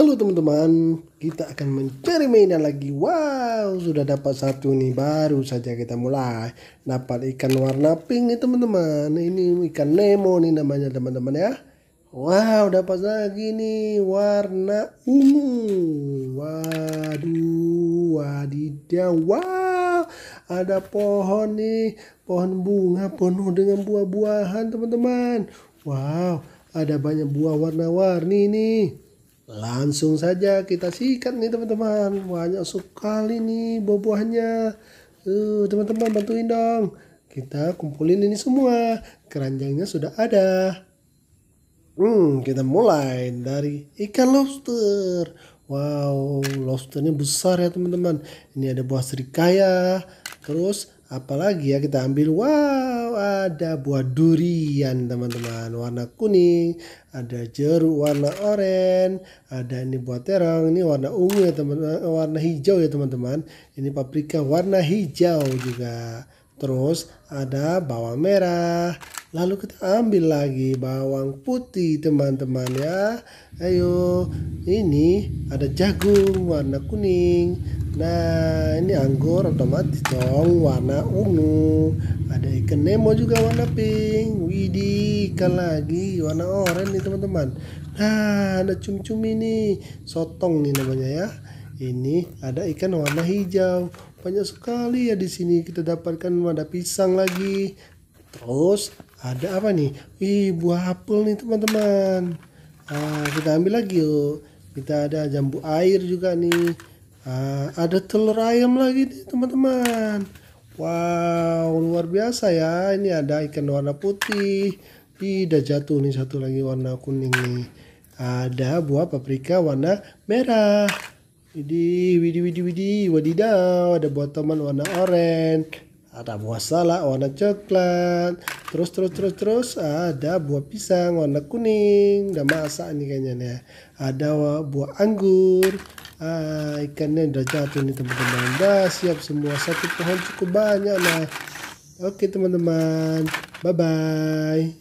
Halo teman-teman, kita akan mencari mainan lagi. Wow, sudah dapat satu nih. Baru saja kita mulai. Dapat ikan warna pink nih teman-teman. Ini ikan Nemo nih namanya teman-teman ya. Wow, dapat lagi nih warna ungu. Waduh, wadidaw. Wow, ada pohon nih. Pohon bunga penuh dengan buah-buahan teman-teman. Wow, ada banyak buah warna-warni nih. Langsung saja kita sikat nih teman-teman. Banyak sekali nih buah-buahnya. Teman-teman bantuin dong. Kita kumpulin ini semua. Keranjangnya sudah ada. Kita mulai dari ikan lobster. Wow, lobsternya besar ya teman-teman. Ini ada buah serikaya. Terus apalagi ya kita ambil. Wow, ada buah durian teman-teman. Warna kuning. Ada jeruk warna oranye. Ada ini buah terong. Ini warna ungu ya teman-teman. Warna hijau ya teman-teman. Ini paprika warna hijau juga. Terus ada bawang merah. Lalu kita ambil lagi bawang putih teman-teman ya. Ayo, ini ada jagung warna kuning. Nah, ini anggur otomatis dong warna ungu. Ada ikan Nemo juga warna pink. Widih, ikan lagi warna oranye nih teman-teman. Nah, ada cumi-cumi nih. Sotong nih namanya ya. Ini ada ikan warna hijau. Banyak sekali ya di sini kita dapatkan. Ada pisang lagi. Terus ada apa nih? Buah apel nih teman-teman. Kita ambil lagi yuk. Kita ada jambu air juga nih. Ada telur ayam lagi nih teman-teman. Wow, luar biasa ya. Ini ada ikan warna putih. Udah jatuh nih satu lagi warna kuning nih. Ada buah paprika warna merah. Widih, wadidaw, ada buah tomat warna oranye, ada buah salak warna coklat, terus ada buah pisang warna kuning, udah masak nih kayaknya nih. Ada buah anggur, ikannya udah jatuh nih teman-teman, udah siap semua, satu pohon cukup banyak nah. Oke teman-teman, bye bye.